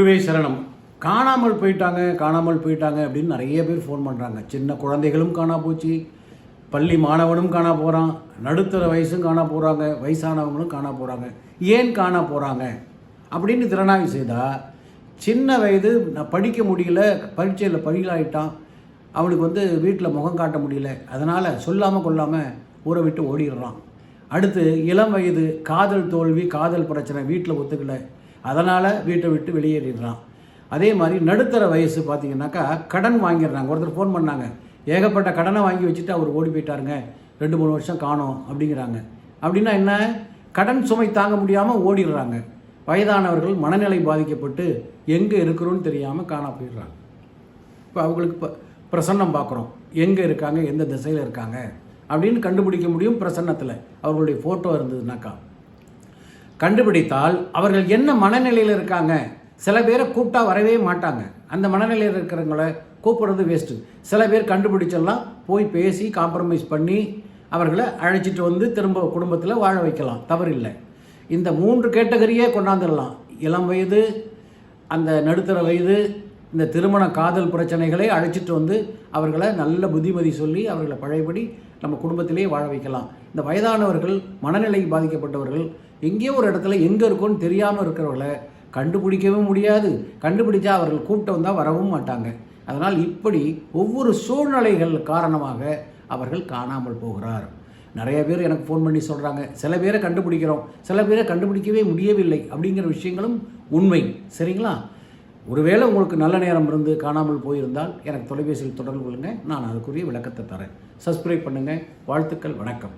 குருவே சரணம். காணாமல் போயிட்டாங்க அப்படின்னு நிறைய பேர் ஃபோன் பண்ணுறாங்க. சின்ன குழந்தைகளும் காணா போச்சு, பள்ளி மாணவனும் காணா போகிறான், நடுத்தர வயசும் காணா போகிறாங்க, வயசானவங்களும் காணா போகிறாங்க. ஏன் காணா போகிறாங்க அப்படின்னு திறனாய்வு செய்தால், சின்ன வயது நான் படிக்க முடியல, பரீட்சையில் பரிகளாயிட்டான், அவனுக்கு வீட்டில் முகம் காட்ட முடியல, அதனால் சொல்லாமல் கொள்ளாமல் ஊரை விட்டு ஓடிடுறான். அடுத்து இளம் வயது காதல் தோல்வி, காதல் பிரச்சனை, வீட்டில் ஒத்துக்கலை, அதனால் வீட்டை விட்டு வெளியேறிடுறான். அதே மாதிரி நடுத்தர வயசு பார்த்திங்கனாக்கா கடன் வாங்கிடுறாங்க. ஒருத்தர் ஃபோன் பண்ணாங்க, ஏகப்பட்ட கடனை வாங்கி வச்சுட்டு அவர் ஓடி போயிட்டாருங்க, 2-3 வருஷம் காணோம் அப்படிங்கிறாங்க. அப்படின்னா என்ன? கடன் சுமை தாங்க முடியாமல் ஓடிடுறாங்க. வயதானவர்கள் மனநிலை பாதிக்கப்பட்டு எங்கே இருக்கிறோன்னு தெரியாமல் காணா போயிடுறாங்க. இப்போ அவங்களுக்கு பிரசன்னம் பார்க்குறோம், எங்கே இருக்காங்க, எந்த திசையில் இருக்காங்க அப்படின்னு கண்டுபிடிக்க முடியும். பிரசன்னத்தில் அவர்களுடைய ஃபோட்டோ இருந்ததுனாக்கா கண்டுபிடித்தால் அவர்கள் என்ன மனநிலையில் இருக்காங்க. சில பேரை கூப்பிட்டா வரவே மாட்டாங்க, அந்த மனநிலையில் இருக்கிறவங்கள கூப்பிடுறது வேஸ்ட்டு. சில பேர் கண்டுபிடிச்செல்லாம் போய் பேசி காம்ப்ரமைஸ் பண்ணி அவர்களை அழைச்சிட்டு திரும்ப குடும்பத்தில் வாழ வைக்கலாம், தவறில்லை. இந்த 3 கேட்டகரியே கொண்டாந்துடலாம். இளம் வயது, அந்த நடுத்தர வயது, இந்த திருமண காதல் பிரச்சனைகளை அழைச்சிட்டு அவர்களை நல்ல புத்திமதி சொல்லி அவர்களை பழையபடி நம்ம குடும்பத்திலேயே வாழ வைக்கலாம். இந்த வயதானவர்கள், மனநிலை பாதிக்கப்பட்டவர்கள், எங்கேயோ ஒரு இடத்துல எங்கே இருக்குன்னு தெரியாமல் இருக்கிறவர்களை கண்டுபிடிக்கவும் முடியாது. கண்டுபிடிச்சா அவர்கள் கூப்பிட்டு வந்தால் வரவும் மாட்டாங்க. அதனால் இப்படி ஒவ்வொரு சூழ்நிலைகள் காரணமாக அவர்கள் காணாமல் போகிறார். நிறைய பேர் எனக்கு ஃபோன் பண்ணி சொல்கிறாங்க, சில பேரை கண்டுபிடிக்கிறோம், சில பேரை கண்டுபிடிக்கவே முடியவில்லை அப்படிங்கிற விஷயங்களும் உண்மை. சரிங்களா? ஒருவேளை உங்களுக்கு நல்ல நேரம் இருந்து காணாமல் போயிருந்தால் எனக்கு தொலைபேசியில் தொடர்பு கொள்ளுங்கள், நான் அதுக்குரிய விளக்கத்தை தரேன். சப்ஸ்கிரைப் பண்ணுங்கள். வாழ்த்துக்கள். வணக்கம்.